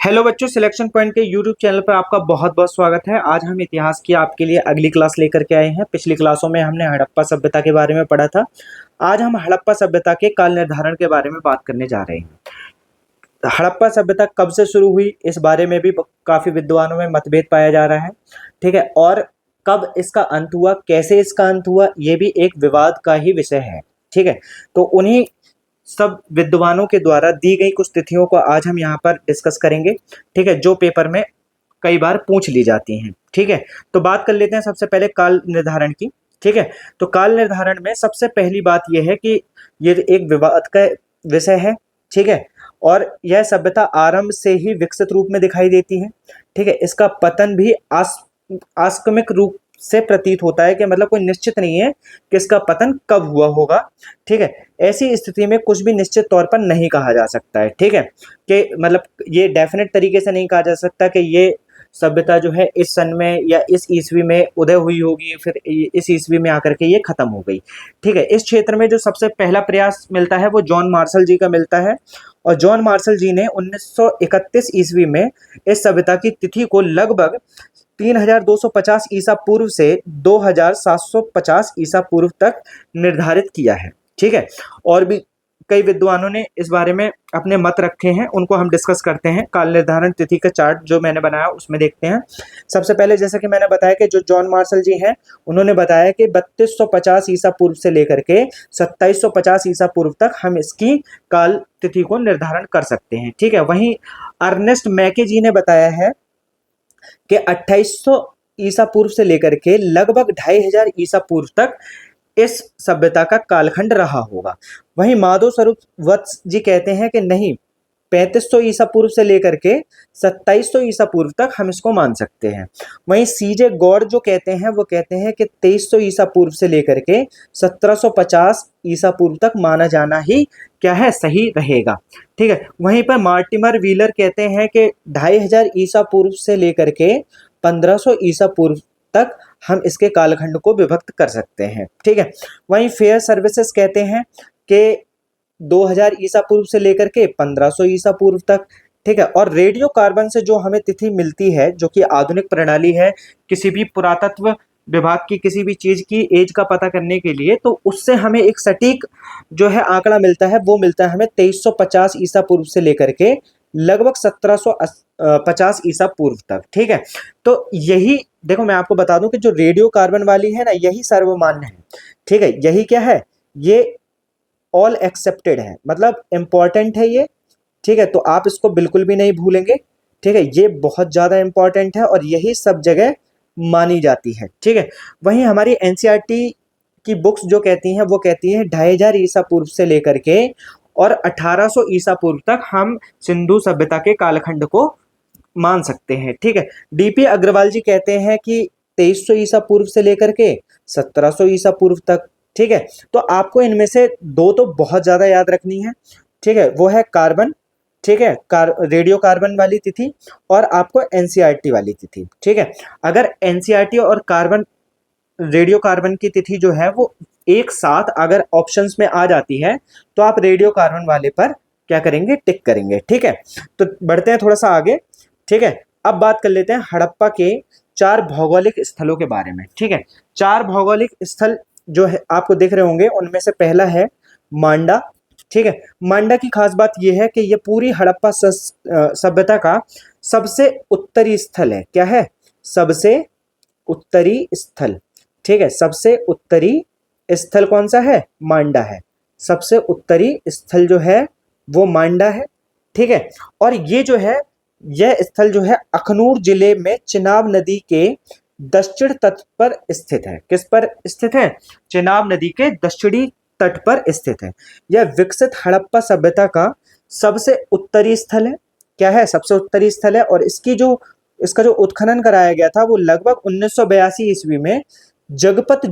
Hello बच्चों, selection point के YouTube channel पर आपका बहुत बहुत स्वागत है। आज हम इतिहास की आपके लिए अगली क्लास लेकर के आए हैं। पिछली क्लासों में हमने हड़प्पा सभ्यता के बारे में पढ़ा था। आज हम हड़प्पा सभ्यता के काल निर्धारण के बारे में बात करने जा रहे हैं। हड़प्पा सभ्यता कब से शुरू हुई, इस बारे में भी काफी विद्वानों में मतभेद पाया जा रहा है। ठीक है, और कब इसका अंत हुआ, कैसे इसका अंत हुआ, ये भी एक विवाद का ही विषय है। ठीक है, तो उन्हीं सब विद्वानों के द्वारा दी गई कुछ तिथियों को आज हम यहाँ पर डिस्कस करेंगे। ठीक है, जो पेपर में कई बार पूछ ली जाती हैं। ठीक है, तो बात कर लेते हैं सबसे पहले काल निर्धारण की। ठीक है, तो काल निर्धारण में सबसे पहली बात यह है कि ये एक विवाद का विषय है। ठीक है, और यह सभ्यता आरंभ से ही विकसित रूप में दिखाई देती है। ठीक है, इसका पतन भी आकस्मिक रूप से प्रतीत होता है कि मतलब कोई निश्चित नहीं है कि इसका पतन कब हुआ होगा। ठीक है, ऐसी स्थिति में कुछ भी निश्चित तौर पर नहीं कहा जा सकता है। ठीक है, कि मतलब ये डेफिनेट तरीके से नहीं कहा जा सकता कि ये सभ्यता जो है इस सन में या इस ईस्वी में उदय हुई होगी, फिर इस ईस्वी में आकर के ये खत्म हो गई। ठीक है, इस क्षेत्र में जो सबसे पहला प्रयास मिलता है वो जॉन मार्शल जी का मिलता है, और जॉन मार्शल जी ने 1931 ईस्वी में इस सभ्यता की तिथि को लगभग 3250 ईसा पूर्व से 2750 ईसा पूर्व तक निर्धारित किया है। ठीक है, और भी कई विद्वानों ने इस बारे में अपने मत रखे हैं, उनको हम डिस्कस करते हैं। काल निर्धारण तिथि का चार्ट जो मैंने बनाया उसमें देखते हैं। सबसे पहले जैसा कि मैंने बताया कि जो जॉन मार्शल जी हैं उन्होंने बताया कि 3250 ईसा पूर्व से लेकर के 2750 ईसा पूर्व तक हम इसकी काल तिथि को निर्धारण कर सकते हैं। ठीक है, वहीं अर्नेस्ट मैके जी ने बताया है कि 2800 ईसा पूर्व से लेकर के लगभग 2500 ईसा पूर्व तक इस सभ्यता का कालखंड रहा होगा। वहीं माधव स्वरूप वत्स जी कहते हैं कि नहीं, 3500 ईसा पूर्व से लेकर के 2700 ईसा पूर्व तक हम इसको मान सकते हैं। वहीं सीजे गौड़ जो कहते हैं वो कहते हैं कि 2300 ईसा पूर्व से लेकर के 1750 ईसा पूर्व तक माना जाना ही क्या है, सही रहेगा। ठीक है, वहीं पर मार्टिमर व्हीलर कहते हैं कि 2500 ईसा पूर्व से लेकर के 1500 ईसा पूर्व तक हम इसके कालखंड को विभक्त कर सकते हैं। ठीक है, वहीं फेयर सर्विसेज कहते हैं कि 2000 ईसा पूर्व से लेकर के 1500 ईसा पूर्व तक। ठीक है, और रेडियो कार्बन से जो हमें तिथि मिलती है, जो कि आधुनिक प्रणाली है किसी भी पुरातत्व विभाग की किसी भी चीज की एज का पता करने के लिए, तो उससे हमें एक सटीक जो है आंकड़ा मिलता है। वो मिलता है हमें 2350 ईसा पूर्व से लेकर के लगभग 1750 ईसा पूर्व तक। ठीक है, तो यही देखो, मैं आपको बता दूं कि जो रेडियो कार्बन वाली है ना, यही सर्वमान्य है। ठीक है, यही क्या है, ये ऑल एक्सेप्टेड है, मतलब इंपॉर्टेंट है ये। ठीक है, तो आप इसको बिल्कुल भी नहीं भूलेंगे। ठीक है, ये बहुत ज्यादा इंपॉर्टेंट है और यही सब जगह मानी जाती है। ठीक है, वहीं हमारी एनसीईआरटी की बुक्स जो कहती हैं वो कहती हैं 2500 ईसा पूर्व से लेकर के और 1800 ईसा पूर्व तक हम सिंधु सभ्यता के कालखंड को मान सकते हैं। ठीक है, डीपी अग्रवाल जी कहते हैं कि 2300 ईसा पूर्व से लेकर के 1700 ईसा पूर्व तक। ठीक है, तो आपको इनमें से दो तो बहुत ज्यादा याद रखनी है। ठीक है, वो है कार्बन, ठीक है, रेडियो कार्बन वाली तिथि, और आपको एनसीईआरटी वाली तिथि। ठीक है, अगर एनसीईआरटी और कार्बन रेडियो कार्बन की तिथि जो है वो एक साथ अगर ऑप्शंस में आ जाती है तो आप रेडियो कार्बन वाले पर क्या करेंगे, टिक करेंगे। ठीक है, तो बढ़ते हैं थोड़ा सा आगे। ठीक है, अब बात कर लेते हैं हड़प्पा के 4 भौगोलिक स्थलों के बारे में। ठीक है, 4 भौगोलिक स्थल जो है आपको दिख रहे होंगे, उनमें से पहला है मांडा। ठीक है, मांडा की खास बात यह है कि यह पूरी हड़प्पा सभ्यता का सबसे उत्तरी स्थल है। क्या है, सबसे उत्तरी स्थल। ठीक है, सबसे उत्तरी स्थल कौन सा है, मांडा है। सबसे उत्तरी स्थल जो है वो मांडा है। ठीक है, और ये जो है, यह स्थल जो है अखनूर जिले में चिनाब नदी के दक्षिण तट पर स्थित है। किस पर स्थित है, चिनाब नदी के दक्षिणी तट पर स्थित है। यह विकसित हड़प्पा सभ्यता का सबसे उत्तरी स्थल है। क्या है, सबसे उत्तरी स्थल है, और इसका जो उत्खनन कराया गया था वो लगभग 1982 ईस्वी में जगपति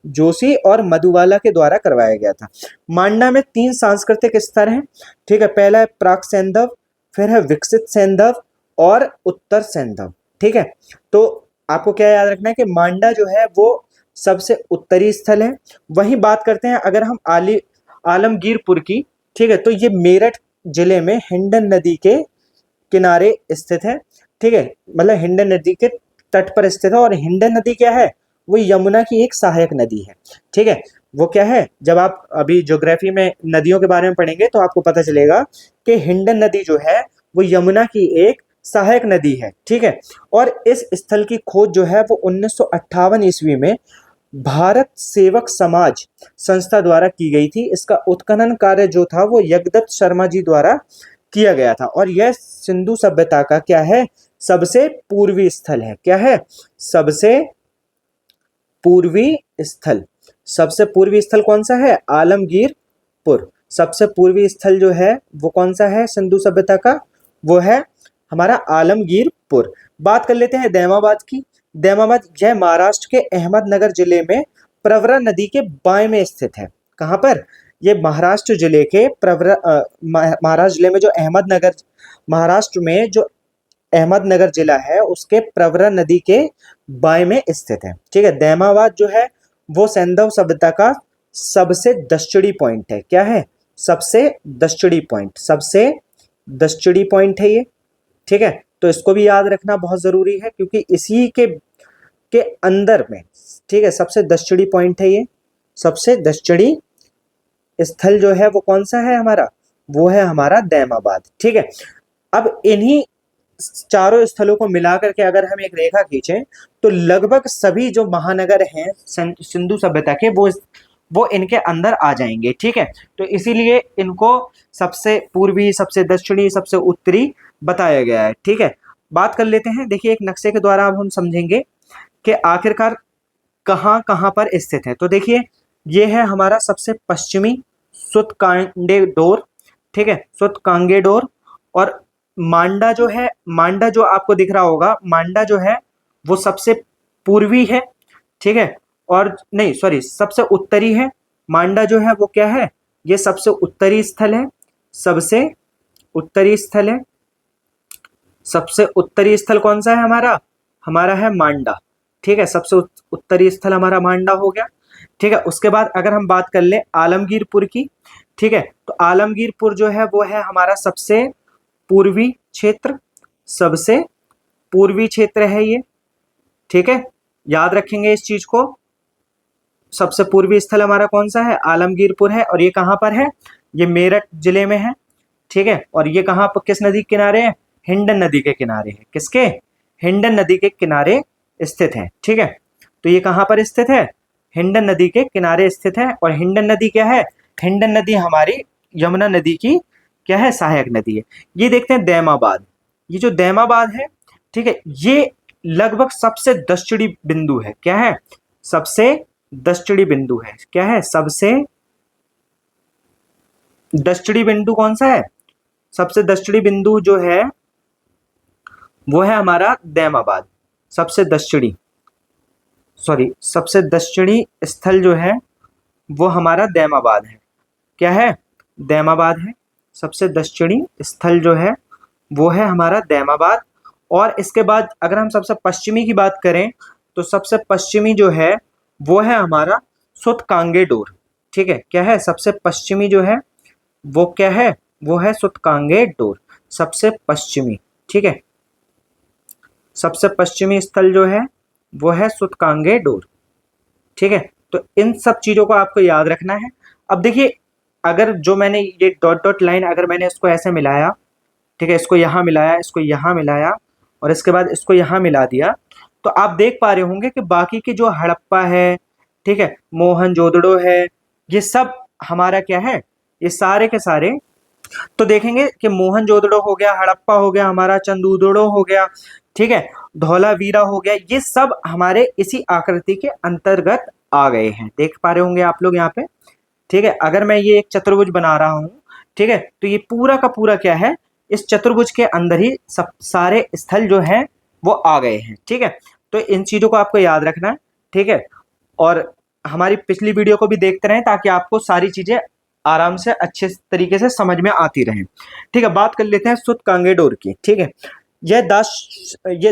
जोशी और मधुबाला के द्वारा करवाया गया था। मांडा में 3 सांस्कृतिक स्तर हैं। ठीक है, पहला है प्राक सैंधव, फिर है विकसित सैंधव और उत्तर सैंधव। ठीक है, तो आपको क्या याद रखना है कि मांडा जो है वो सबसे उत्तरी स्थल है। वहीं बात करते हैं अगर हम आलमगीरपुर की। ठीक है, तो ये मेरठ जिले में हिंडन नदी के किनारे स्थित है। ठीक है, मतलब हिंडन नदी के तट पर स्थित है। और हिंडन नदी क्या है, वो यमुना की एक सहायक नदी है। ठीक है, वो क्या है, जब आप अभी ज्योग्राफी में नदियों के बारे में पढ़ेंगे तो आपको पता चलेगा कि हिंडन नदी जो है वो यमुना की एक सहायक नदी है। ठीक है, और इस स्थल की खोज जो है वो 1958 ईस्वी में भारत सेवक समाज संस्था द्वारा की गई थी। इसका उत्खनन कार्य जो था वो यज्ञदत्त शर्मा जी द्वारा किया गया था। और यह सिंधु सभ्यता का क्या है, सबसे पूर्वी स्थल है। क्या है, सबसे पूर्वी स्थल। सबसे पूर्वी स्थल कौन सा है, आलमगीरपुर। सबसे पूर्वी स्थल जो है वो कौन सा है सिंधु सभ्यता का, वो है हमारा आलमगीरपुर। बात कर लेते हैं दैमाबाद की। दैमाबाद यह महाराष्ट्र के अहमदनगर जिले में प्रवरा नदी के बाएं में स्थित है। कहाँ पर, ये महाराष्ट्र जिले के महाराष्ट्र जिले में जो अहमदनगर, महाराष्ट्र में जो अहमदनगर जिला है उसके प्रवरा नदी के बाएं में स्थित है। ठीक है, दैमाबाद जो है वो सैंधव सभ्यता का सबसे दक्षिणी पॉइंट है। क्या है, सबसे दक्षिणी पॉइंट, सबसे दक्षिणी पॉइंट है ये। ठीक है, तो इसको भी याद रखना बहुत जरूरी है क्योंकि इसी के अंदर में, ठीक है, सबसे दक्षिणी पॉइंट है ये। सबसे दक्षिणी स्थल जो है वो कौन सा है हमारा, वो है हमारा दैमाबाद। ठीक है, अब इन्हीं चारों स्थलों को मिलाकर के अगर हम एक रेखा खींचें तो लगभग सभी जो महानगर हैं सिंधु सभ्यता के वो इनके अंदर आ जाएंगे। ठीक है, तो इसीलिए इनको सबसे पूर्वी, सबसे दक्षिणी, सबसे उत्तरी बताया गया है। ठीक है, बात कर लेते हैं। देखिए एक नक्शे के द्वारा अब हम समझेंगे कि आखिरकार कहाँ कहाँ पर स्थित है। तो देखिए ये है हमारा सबसे पश्चिमी सुतकांगेडोर। ठीक है, सुतकांगेडोर। और मांडा जो है, मांडा जो आपको दिख रहा होगा, मांडा जो है वो सबसे पूर्वी है। ठीक है, और नहीं सॉरी, सबसे उत्तरी है। मांडा जो है वो क्या है, ये सबसे उत्तरी स्थल है। सबसे उत्तरी स्थल है। सबसे उत्तरी स्थल कौन सा है हमारा, हमारा है मांडा। ठीक है, सबसे उत्तरी स्थल हमारा मांडा हो गया। ठीक है, उसके बाद अगर हम बात कर ले आलमगीरपुर की, ठीक है, तो आलमगीरपुर जो है वो है हमारा सबसे पूर्वी क्षेत्र। सबसे पूर्वी क्षेत्र है ये। ठीक है, याद रखेंगे इस चीज को। सबसे पूर्वी स्थल हमारा कौन सा है, आलमगीरपुर है। और ये कहाँ पर है, ये मेरठ जिले में है। ठीक है, और ये कहाँ पर, किस नदी के किनारे है, हिंडन नदी के किनारे है। किसके, हिंडन नदी के किनारे स्थित है। ठीक है, तो ये कहाँ पर स्थित है, हिंडन नदी के किनारे स्थित है। और हिंडन नदी क्या है, हिंडन नदी हमारी यमुना नदी की क्या है, सहायक नदी है। ये देखते हैं दैमाबाद। ये जो दैमाबाद है, ठीक है, ये लगभग सबसे दक्षिणी बिंदु है। क्या है, सबसे दक्षिणी बिंदु है। क्या है, सबसे दक्षिणी बिंदु कौन सा है, सबसे दक्षिणी बिंदु जो है वो है हमारा दैमाबाद। सबसे दक्षिणी, सॉरी, सबसे दक्षिणी स्थल जो है वो हमारा दैमाबाद है। क्या है, दैमाबाद है। सबसे दक्षिणी स्थल जो है वो है हमारा दैमाबाद। और इसके बाद अगर हम सबसे पश्चिमी की बात करें तो सबसे पश्चिमी जो है वो है हमारा सुतकांगेडोर। ठीक है, क्या है, सबसे पश्चिमी जो है वो क्या है, वो है सुतकांगेडोर, सबसे पश्चिमी। ठीक है, सबसे पश्चिमी स्थल जो है वो है सुतकांगेडोर। ठीक है, तो इन सब चीजों को आपको याद रखना है। अब देखिए अगर जो मैंने ये डॉट डॉट लाइन अगर मैंने इसको ऐसे मिलाया, ठीक है, इसको यहाँ मिलाया, इसको यहाँ मिलाया और इसके बाद इसको यहाँ मिला दिया, तो आप देख पा रहे होंगे कि बाकी की जो हड़प्पा है, ठीक है, मोहनजोदड़ो है, ये सब हमारा क्या है, ये सारे के सारे, तो देखेंगे कि मोहनजोदड़ो हो गया, हड़प्पा हो गया, हमारा चंदूदड़ो हो गया, ठीक है, धौलावीरा हो गया, ये सब हमारे इसी आकृति के अंतर्गत आ गए हैं। देख पा रहे होंगे आप लोग यहाँ पे। ठीक है, अगर मैं ये एक चतुर्भुज बना रहा हूं, ठीक है, तो ये पूरा का पूरा क्या है, इस चतुर्भुज के अंदर ही सब सारे स्थल जो हैं वो आ गए हैं। ठीक है, तो इन चीजों को आपको याद रखना है। ठीक है, और हमारी पिछली वीडियो को भी देखते रहें ताकि आपको सारी चीजें आराम से अच्छे तरीके से समझ में आती रहें। ठीक है, बात कर लेते हैं सुतकांगेडोर की। ठीक है, यह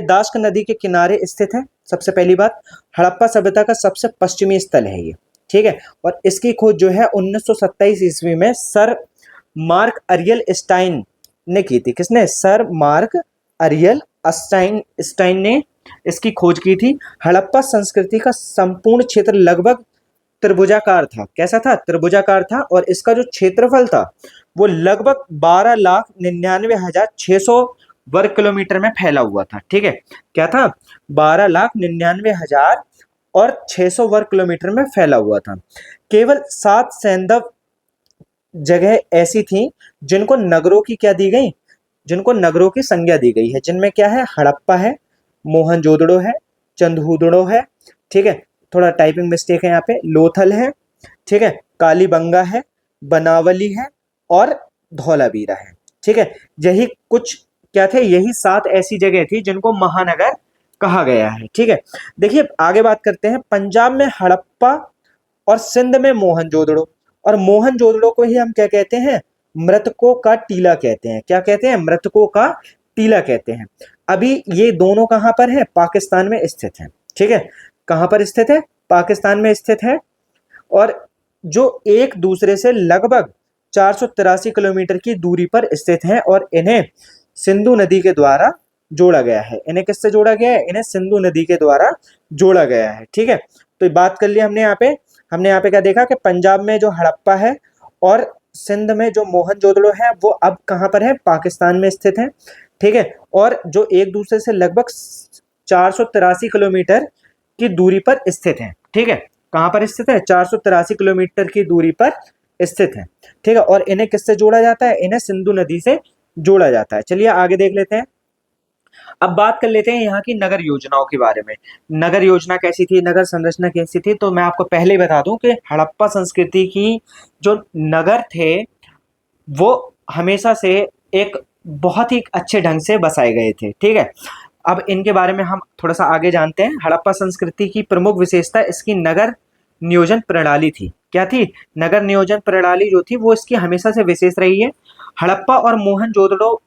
दाश्क नदी के किनारे स्थित है। सबसे पहली बात, हड़प्पा सभ्यता का सबसे पश्चिमी स्थल है ये। ठीक है, और इसकी खोज जो है 1927 ईस्वी में सर मार्क अरियल स्टाइन ने की थी। किसने? सर मार्क अरियल स्टाइन ने इसकी खोज की थी। हड़प्पा संस्कृति का संपूर्ण क्षेत्र लगभग त्रिभुजाकार था। कैसा था? त्रिभुजाकार था। और इसका जो क्षेत्रफल था वो लगभग 12,99,600 वर्ग किलोमीटर में फैला हुआ था। ठीक है, क्या था? 12,99,600 वर्ग किलोमीटर में फैला हुआ था। केवल 7 सैंधव जगह ऐसी थी जिनको नगरों की क्या दी गई? जिनको नगरों की संज्ञा दी गई है, जिनमें क्या है? हड़प्पा है, मोहनजोदड़ो है, चंदहुदड़ो है, ठीक है, थोड़ा टाइपिंग मिस्टेक है यहाँ पे, लोथल है, ठीक है, कालीबंगा है, बनावली है और धौलावीरा है। ठीक है, यही कुछ क्या थे? यही 7 ऐसी जगह थी जिनको महानगर कहा गया है। ठीक है, देखिए आगे बात करते हैं। पंजाब में हड़प्पा और सिंध में मोहनजोदड़ो। और मोहनजोदड़ो को ही हम क्या कहते हैं? मृतकों का टीला कहते हैं। क्या कहते हैं? मृतकों का टीला कहते हैं। अभी ये दोनों कहां पर है? पाकिस्तान में स्थित है। ठीक है, कहां पर स्थित है? पाकिस्तान में स्थित है। और जो एक दूसरे से लगभग 483 किलोमीटर की दूरी पर स्थित हैं और इन्हें सिंधु नदी के द्वारा जोड़ा गया है। इन्हें किससे जोड़ा गया है? इन्हें सिंधु नदी के द्वारा जोड़ा गया है। ठीक है, तो बात कर ली हमने यहाँ पे। हमने यहाँ पे क्या देखा कि पंजाब में जो हड़प्पा है और सिंध में जो मोहनजोदड़ो है वो अब कहाँ पर है? पाकिस्तान में स्थित है। ठीक है, और जो एक दूसरे से लगभग 483 किलोमीटर की दूरी पर स्थित है। ठीक है, कहाँ पर स्थित है? 483 किलोमीटर की दूरी पर स्थित है। ठीक है, और इन्हें किससे जोड़ा जाता है? इन्हें सिंधु नदी से जोड़ा जाता है। चलिए आगे देख लेते हैं। अब बात कर लेते हैं यहाँ की नगर योजनाओं के बारे में। नगर योजना कैसी थी, नगर संरचना कैसी थी? तो मैं आपको पहले ही बता दूं कि हड़प्पा संस्कृति की जो नगर थे वो हमेशा से एक बहुत ही अच्छे ढंग से बसाए गए थे। ठीक है, अब इनके बारे में हम थोड़ा सा आगे जानते हैं। हड़प्पा संस्कृति की प्रमुख विशेषता इसकी नगर नियोजन प्रणाली थी। क्या थी? नगर नियोजन प्रणाली जो थी वो इसकी हमेशा से विशेष रही है। हड़प्पा और मोहनजोदड़ो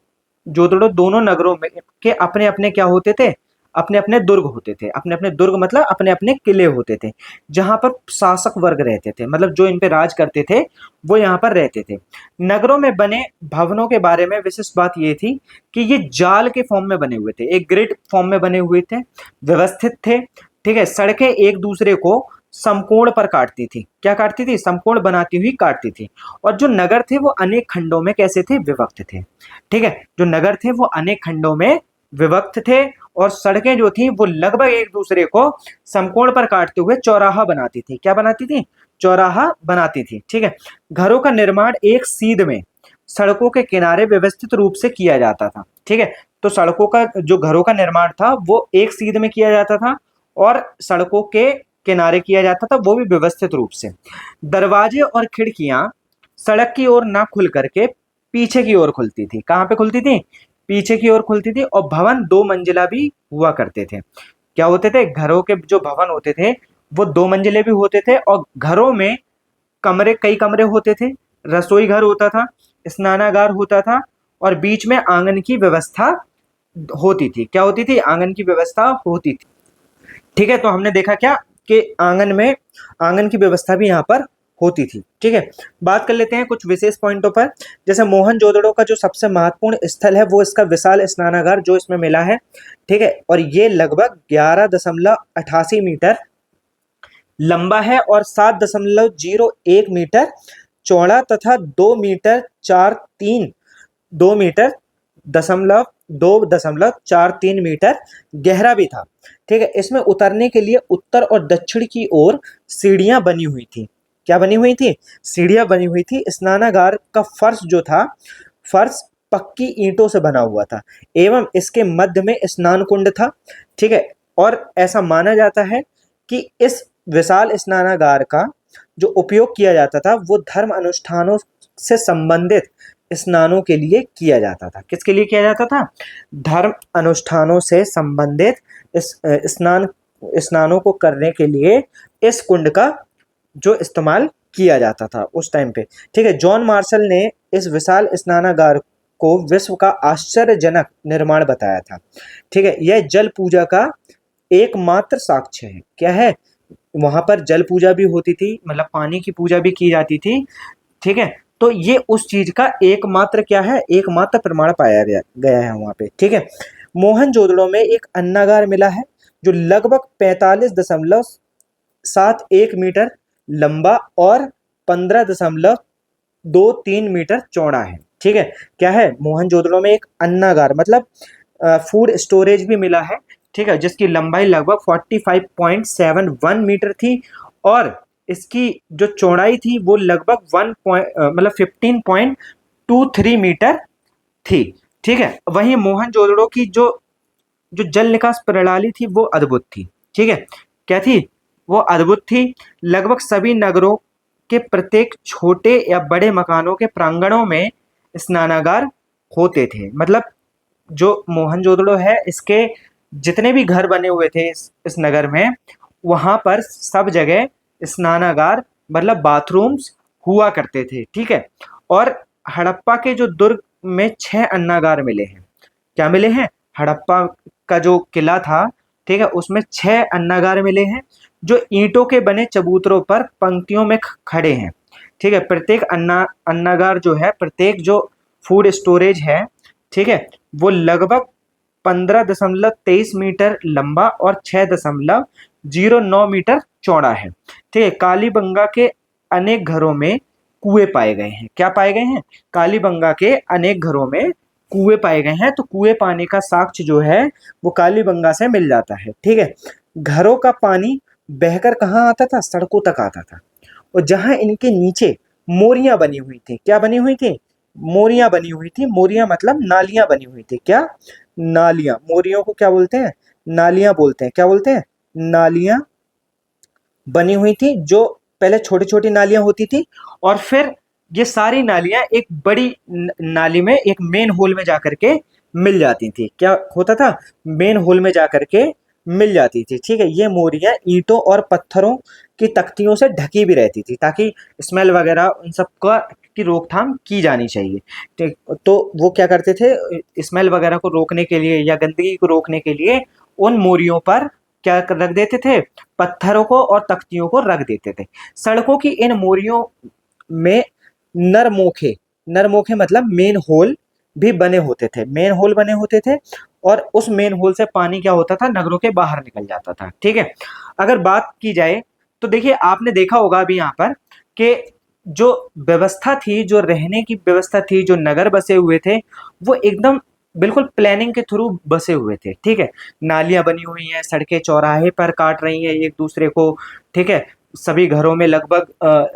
दोनों नगरों में के अपने अपने क्या होते थे? अपने अपने दुर्ग होते थे। अपने अपने दुर्ग मतलब अपने अपने किले होते थे, जहां पर शासक वर्ग रहते थे, मतलब जो इन पे राज करते थे वो यहाँ पर रहते थे। नगरों में बने भवनों के बारे में विशिष्ट बात ये थी कि ये जाल के फॉर्म में बने हुए थे, एक ग्रिड फॉर्म में बने हुए थे, व्यवस्थित थे। ठीक है, सड़कें एक दूसरे को समकोण पर काटती थी। क्या काटती थी? समकोण बनाती हुई काटती थी। और जो नगर थे वो अनेक खंडों में कैसे थे? विभक्त थे। ठीक है, जो नगर थे वो अनेक खंडों में विभक्त थे और सड़कें जो थी वो लगभग एक दूसरे को समकोण पर काटते हुए चौराहा बनाती थी। क्या बनाती थी? चौराहा बनाती थी। ठीक है, घरों का निर्माण एक सीध में सड़कों के किनारे व्यवस्थित रूप से किया जाता था। ठीक है, तो सड़कों का जो घरों का निर्माण था वो एक सीध में किया जाता था और सड़कों के किनारे किया जाता था, वो भी व्यवस्थित रूप से। दरवाजे और खिड़कियां सड़क की ओर ना खुल करके पीछे की ओर खुलती थी। कहाँ पे खुलती थी? पीछे की ओर खुलती थी। और भवन 2 मंजिला भी हुआ करते थे। क्या होते थे? घरों के जो भवन होते थे वो 2 मंजिले भी होते थे और घरों में कई कमरे होते थे। रसोई घर होता था, स्नानागार होता था और बीच में आंगन की व्यवस्था होती थी। क्या होती थी? आंगन की व्यवस्था होती थी। ठीक है, तो हमने देखा क्या कि आंगन की व्यवस्था भी यहाँ पर होती थी। ठीक है, बात कर लेते हैं कुछ विशेष पॉइंटों पर। जैसे मोहनजोदड़ो का जो सबसे महत्वपूर्ण स्थल है वो इसका विशाल स्नानागार जो इसमें मिला है। ठीक है, और ये लगभग 11.88 मीटर लंबा है और 7.01 मीटर चौड़ा तथा 2 मीटर गहरा भी था। ठीक है, इसमें उतरने के लिए उत्तर और दक्षिण की ओर सीढ़ियां बनी हुई थी। क्या बनी हुई थी? सीढ़ियां बनी हुई थी। स्नानागार का फर्श जो था, फर्श पक्की ईंटों से बना हुआ था एवं इसके मध्य में स्नान कुंड था। ठीक है, और ऐसा माना जाता है कि इस विशाल स्नानागार का जो उपयोग किया जाता था वो धर्म अनुष्ठानों से संबंधित स्नानों के लिए किया जाता था। किसके लिए किया जाता था? धर्म अनुष्ठानों से संबंधित इस स्नानों को करने के लिए इस कुंड का जो इस्तेमाल किया जाता था उस टाइम पे। ठीक है, जॉन मार्शल ने इस विशाल स्नानागार को विश्व का आश्चर्यजनक निर्माण बताया था। ठीक है, यह जल पूजा का एकमात्र साक्ष्य है। क्या है? वहां पर जल पूजा भी होती थी, मतलब पानी की पूजा भी की जाती थी। ठीक है, तो ये उस चीज का एकमात्र क्या है, एकमात्र प्रमाण पाया गया गया है वहां पे। ठीक है, मोहनजोदड़ो में एक अन्नागार मिला है जो लगभग 45.71 मीटर लंबा और 15.23 मीटर चौड़ा है। ठीक है, क्या है, मोहनजोदड़ो में एक अन्नागार मतलब फूड स्टोरेज भी मिला है। ठीक है, जिसकी लंबाई लगभग 45.71 मीटर थी और इसकी जो चौड़ाई थी वो लगभग 15.23 मीटर थी। ठीक है, वहीं मोहनजोदड़ो की जो जो जल निकास प्रणाली थी वो अद्भुत थी। ठीक है, क्या थी, वो अद्भुत थी। लगभग सभी नगरों के प्रत्येक छोटे या बड़े मकानों के प्रांगणों में स्नानागार होते थे। मतलब जो मोहनजोदड़ो है इसके जितने भी घर बने हुए थे इस नगर में, वहां पर सब जगह स्नानागार मतलब बाथरूम्स हुआ करते थे। ठीक है, और हड़प्पा के जो दुर्ग में 6 अन्नागार मिले हैं। क्या मिले हैं, हड़प्पा का जो किला था, ठीक है, उसमें 6 अन्नागार मिले हैं जो ईंटों के बने चबूतरों पर पंक्तियों में खड़े हैं। ठीक है, प्रत्येक अन्नागार जो है, प्रत्येक जो फूड स्टोरेज है, ठीक है, वो लगभग 15.23 मीटर लंबा और 6.09 मीटर चौड़ा है। ठीक है, कालीबंगा के अनेक घरों में कुएं पाए गए हैं। क्या पाए गए हैं, कालीबंगा के अनेक घरों में कुएं पाए गए हैं। तो कुएं पाने का साक्ष्य जो है वो कालीबंगा से मिल जाता है। ठीक है, घरों का पानी बहकर कहाँ आता था, सड़कों तक आता था। और जहां इनके नीचे मोरियां बनी हुई थी, क्या बनी हुई थी, मोरियां बनी हुई थी। मोरियां मतलब नालियां बनी हुई थी। क्या, नालियां, मोरियों को क्या बोलते हैं, नालियां बोलते हैं। क्या बोलते हैं, नालियां बनी हुई थी, जो पहले छोटी छोटी नालियां होती थी और फिर ये सारी नालियां एक बड़ी नाली में, एक मेन होल में जाकर के मिल जाती थी। क्या होता था, मेन होल में जाकर के मिल जाती थी। ठीक है, ये मोरियां ईंटों और पत्थरों की तख्तियों से ढकी भी रहती थी ताकि स्मेल वगैरह उन सब का की रोकथाम की जानी चाहिए। ठीक, तो वो क्या करते थे, स्मेल वगैरह को रोकने के लिए या गंदगी को रोकने के लिए उन मोरियों पर क्या रख देते थे, पत्थरों को और तख्तियों को रख देते थे। सड़कों की इन मोरियों में नरमोखे, नरमोखे मतलब मेन होल भी बने होते थे, मेन होल बने होते थे। और उस मेन होल से पानी क्या होता था, नगरों के बाहर निकल जाता था। ठीक है, अगर बात की जाए तो देखिए आपने देखा होगा अभी यहाँ पर कि जो व्यवस्था थी, जो रहने की व्यवस्था थी, जो नगर बसे हुए थे, वो एकदम बिल्कुल प्लानिंग के थ्रू बसे हुए थे। ठीक है, नालियां बनी हुई हैं, सड़कें चौराहे पर काट रही हैं एक दूसरे को। ठीक है, सभी घरों में लगभग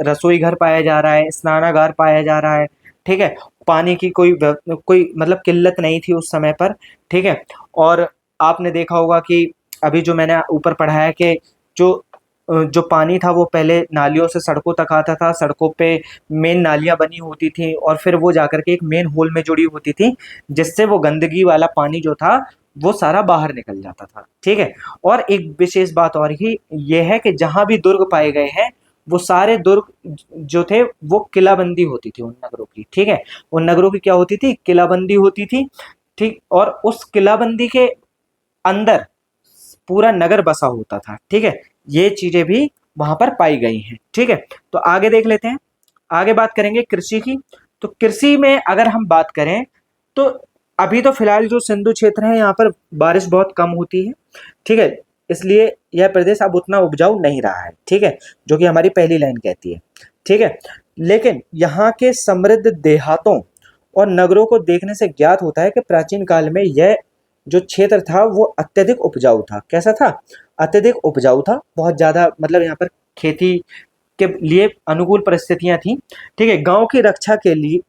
रसोई घर पाया जा रहा है, स्नानागार पाया जा रहा है। ठीक है, पानी की कोई मतलब किल्लत नहीं थी उस समय पर। ठीक है, और आपने देखा होगा कि अभी जो मैंने ऊपर पढ़ा है कि जो जो पानी था वो पहले नालियों से सड़कों तक आता था, सड़कों पे मेन नालियां बनी होती थी और फिर वो जाकर के एक मेन होल में जुड़ी होती थी, जिससे वो गंदगी वाला पानी जो था वो सारा बाहर निकल जाता था। ठीक है, और एक विशेष बात और ही ये है कि जहां भी दुर्ग पाए गए हैं वो सारे दुर्ग जो थे वो किलाबंदी होती थी उन नगरों की। ठीक है, उन नगरों की क्या होती थी, किलाबंदी होती थी। ठीक, और उस किलाबंदी के अंदर पूरा नगर बसा होता था। ठीक है, ये चीजें भी वहां पर पाई गई हैं। ठीक है, तो आगे देख लेते हैं, आगे बात करेंगे कृषि की। तो कृषि में अगर हम बात करें तो अभी तो फिलहाल जो सिंधु क्षेत्र है यहाँ पर बारिश बहुत कम होती है। ठीक है, इसलिए यह प्रदेश अब उतना उपजाऊ नहीं रहा है। ठीक है, जो कि हमारी पहली लाइन कहती है। ठीक है, लेकिन यहाँ के समृद्ध देहातों और नगरों को देखने से ज्ञात होता है कि प्राचीन काल में यह जो क्षेत्र था वो अत्यधिक उपजाऊ था। कैसा था, अत्यधिक उपजाऊ था, बहुत ज्यादा, मतलब यहाँ पर खेती के लिए अनुकूल परिस्थितियां थी। ठीक है, गांव की रक्षा के लिए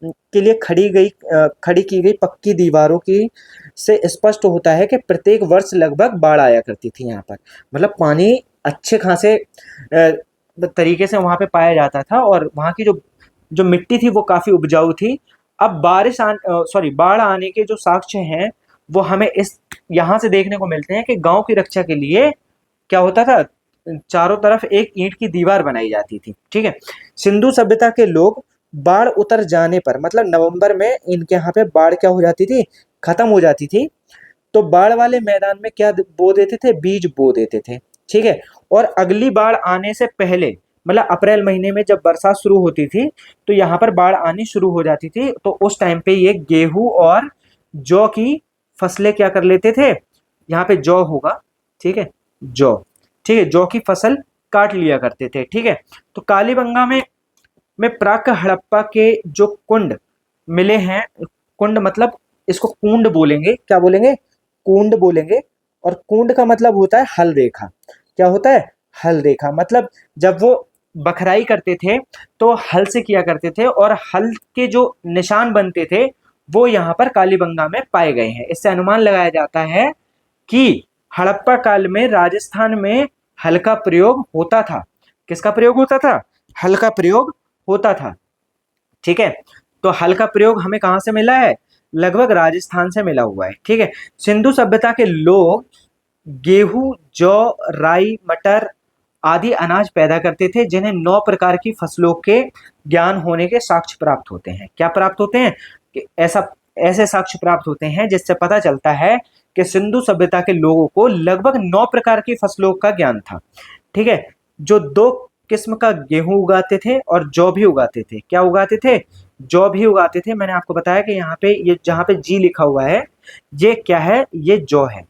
खड़ी की गई पक्की दीवारों की से स्पष्ट होता है कि प्रत्येक वर्ष लगभग बाढ़ आया करती थी यहाँ पर। मतलब पानी अच्छे खासे तरीके से वहां पे पाया जाता था और वहां की जो जो मिट्टी थी वो काफी उपजाऊ थी। अब बाढ़ आने के जो साक्ष्य हैं वो हमें इस यहाँ से देखने को मिलते हैं कि गांव की रक्षा के लिए क्या होता था, चारों तरफ एक ईंट की दीवार बनाई जाती थी। ठीक है, सिंधु सभ्यता के लोग बाढ़ उतर जाने पर मतलब नवंबर में इनके यहाँ पे बाढ़ क्या हो जाती थी, खत्म हो जाती थी। तो बाढ़ वाले मैदान में क्या बो देते थे, बीज बो देते थे। ठीक है, और अगली बाढ़ आने से पहले मतलब अप्रैल महीने में जब बरसात शुरू होती थी तो यहाँ पर बाढ़ आनी शुरू हो जाती थी। तो उस टाइम पे ये गेहूं और जौ की फसलें क्या कर लेते थे, यहाँ पे जौ होगा, ठीक है, जौ, ठीक है, जौ की फसल काट लिया करते थे, ठीक है। तो कालीबंगा में प्राक हड़प्पा के जो कुंड मिले हैं, कुंड मतलब इसको कुंड बोलेंगे, क्या बोलेंगे, कुंड बोलेंगे। और कुंड का मतलब होता है हल रेखा। क्या होता है, हल रेखा। मतलब जब वो बखराई करते थे तो हल से किया करते थे और हल के जो निशान बनते थे वो यहाँ पर कालीबंगा में पाए गए हैं। इससे अनुमान लगाया जाता है कि हड़प्पा काल में राजस्थान में हल का प्रयोग होता था। किसका प्रयोग होता था, हल का प्रयोग होता था, ठीक है। तो हल का प्रयोग हमें कहां से मिला है, लगभग राजस्थान से मिला हुआ है, ठीक है। सिंधु सभ्यता के लोग गेहूं, जौ, राई, मटर आदि अनाज पैदा करते थे जिन्हें 9 प्रकार की फसलों के ज्ञान होने के साक्ष्य प्राप्त होते हैं। क्या प्राप्त होते हैं, कि ऐसे साक्ष्य प्राप्त होते हैं जिससे पता चलता है कि सिंधु सभ्यता के लोगों को लगभग 9 प्रकार की फसलों का ज्ञान था, ठीक है। जो 2 किस्म का गेहूं उगाते थे और जौ भी उगाते थे। क्या उगाते थे, जौ भी उगाते थे। मैंने आपको बताया कि यहाँ पे ये जहाँ पे जी लिखा हुआ है ये क्या है, ये जौ है।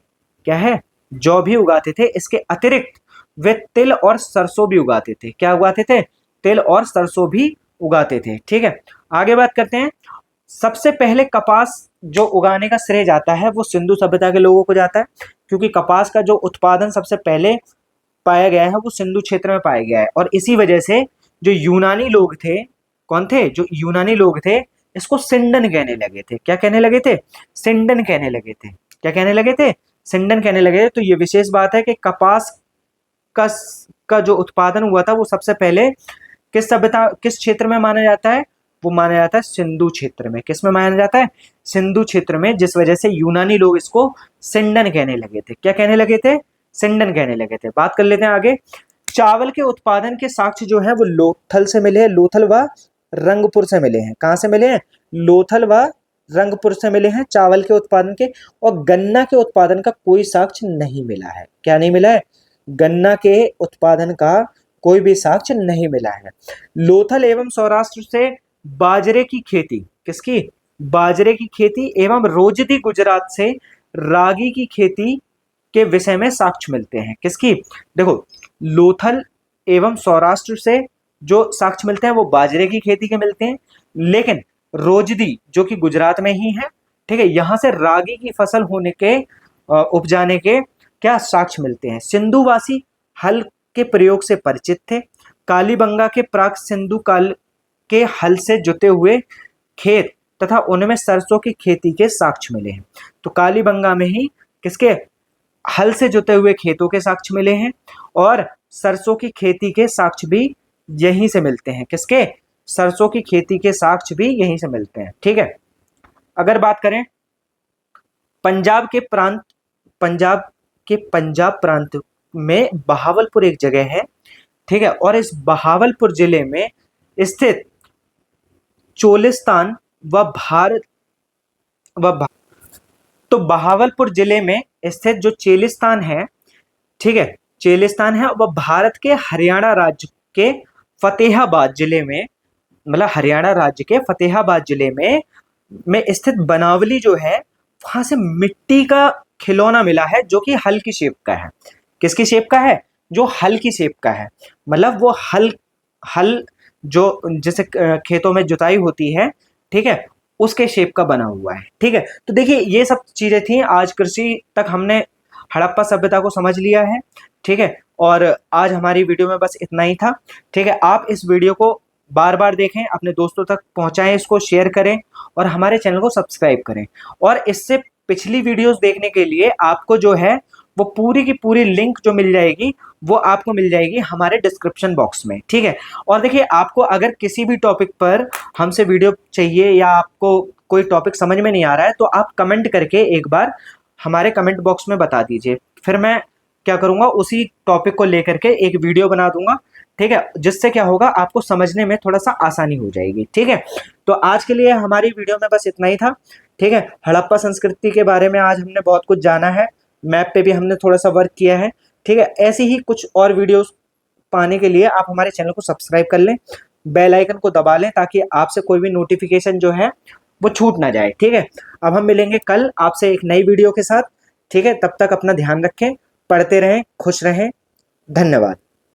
क्या है, जौ भी उगाते थे। इसके अतिरिक्त वे तिल और सरसों भी उगाते थे। क्या उगाते थे, तिल और सरसों भी उगाते थे, ठीक है। आगे बात करते हैं। सबसे पहले कपास जो उगाने का श्रेय जाता है वो सिंधु सभ्यता के लोगों को जाता है, क्योंकि कपास का जो उत्पादन सबसे पहले पाया गया है वो सिंधु क्षेत्र में पाया गया है। और इसी वजह से जो यूनानी लोग थे, कौन थे, जो यूनानी लोग थे, इसको सिंडन कहने लगे थे। क्या कहने लगे थे, सिंडन कहने लगे थे। क्या कहने लगे थे, सिंडन कहने लगे थे। तो ये विशेष बात है कि कपास का का जो उत्पादन हुआ था वो सबसे पहले किस सभ्यता, किस क्षेत्र में माना जाता है, वो माना जाता है सिंधु क्षेत्र में। किस में माना जाता है, सिंधु क्षेत्र में, जिस वजह से यूनानी लोग इसको सिंडन कहने लगे थे। क्या कहने लगे थे, सिंडन कहने लगे थे। बात कर लेते हैं आगे। चावल के उत्पादन के साक्ष्य जो है वो लोथल से मिले हैं, लोथल व रंगपुर से मिले हैं। कहां से मिले हैं, लोथल व रंगपुर से मिले हैं चावल के उत्पादन के। और गन्ना के उत्पादन का कोई साक्ष्य नहीं मिला है। क्या नहीं मिला है, गन्ना के उत्पादन का कोई भी साक्ष्य नहीं मिला है। लोथल एवं सौराष्ट्र से बाजरे की खेती, किसकी, बाजरे की खेती एवं रोजदी गुजरात से रागी की खेती के विषय में साक्ष्य मिलते हैं। किसकी, देखो, लोथल एवं सौराष्ट्र से जो साक्ष्य मिलते हैं वो बाजरे की खेती के मिलते हैं, लेकिन रोजदी जो कि गुजरात में ही है, ठीक है, यहां से रागी की फसल होने के उपजाने के क्या साक्ष्य मिलते हैं। सिंधुवासी हल के प्रयोग से परिचित थे। कालीबंगा के प्राक सिंधु काल के हल से जुते हुए खेत तथा उनमें सरसों की खेती के साक्ष्य मिले हैं। तो कालीबंगा में ही किसके, हल से जुते हुए खेतों के साक्ष्य मिले हैं और सरसों की खेती के साक्ष्य भी यहीं से मिलते हैं। किसके, सरसों की खेती के साक्ष्य भी यहीं से मिलते हैं, ठीक है। अगर बात करें पंजाब के प्रांत, पंजाब प्रांत में बहावलपुर एक जगह है, ठीक है। और इस बहावलपुर जिले में स्थित चोलिस्तान व भारत तो बहावलपुर जिले में स्थित जो चेलिस्तान है, ठीक है, चेलिस्तान है, वह भारत के हरियाणा राज्य के फतेहाबाद जिले में, मतलब हरियाणा राज्य के फतेहाबाद जिले में स्थित बनावली जो है वहां से मिट्टी का खिलौना मिला है जो कि हल की शेप का है। किसकी शेप का है, जो हल की शेप का है। मतलब वो हल हल जो जैसे खेतों में जुताई होती है, ठीक है, उसके शेप का बना हुआ है, ठीक है। तो देखिए ये सब चीजें थी। आज कृषि तक हमने हड़प्पा सभ्यता को समझ लिया है, ठीक है। और आज हमारी वीडियो में बस इतना ही था, ठीक है। आप इस वीडियो को बार बार देखें, अपने दोस्तों तक पहुंचाएं, इसको शेयर करें और हमारे चैनल को सब्सक्राइब करें। और इससे पिछली वीडियोस देखने के लिए आपको जो है वो पूरी की पूरी लिंक जो मिल जाएगी वो आपको मिल जाएगी हमारे डिस्क्रिप्शन बॉक्स में, ठीक है। और देखिए आपको अगर किसी भी टॉपिक पर हमसे वीडियो चाहिए या आपको कोई टॉपिक समझ में नहीं आ रहा है तो आप कमेंट करके एक बार हमारे कमेंट बॉक्स में बता दीजिए, फिर मैं क्या करूंगा उसी टॉपिक को लेकर के एक वीडियो बना दूंगा, ठीक है, जिससे क्या होगा आपको समझने में थोड़ा सा आसानी हो जाएगी, ठीक है। तो आज के लिए हमारी वीडियो में बस इतना ही था, ठीक है। हड़प्पा संस्कृति के बारे में आज हमने बहुत कुछ जाना है, मैप पे भी हमने थोड़ा सा वर्क किया है, ठीक है। ऐसी ही कुछ और वीडियोस पाने के लिए आप हमारे चैनल को सब्सक्राइब कर लें, बेल आइकन को दबा लें ताकि आपसे कोई भी नोटिफिकेशन जो है वो छूट ना जाए। ठीक है, अब हम मिलेंगे कल आपसे एक नई वीडियो के साथ। ठीक है, तब तक अपना ध्यान रखें, पढ़ते रहें, खुश रहें। धन्यवाद।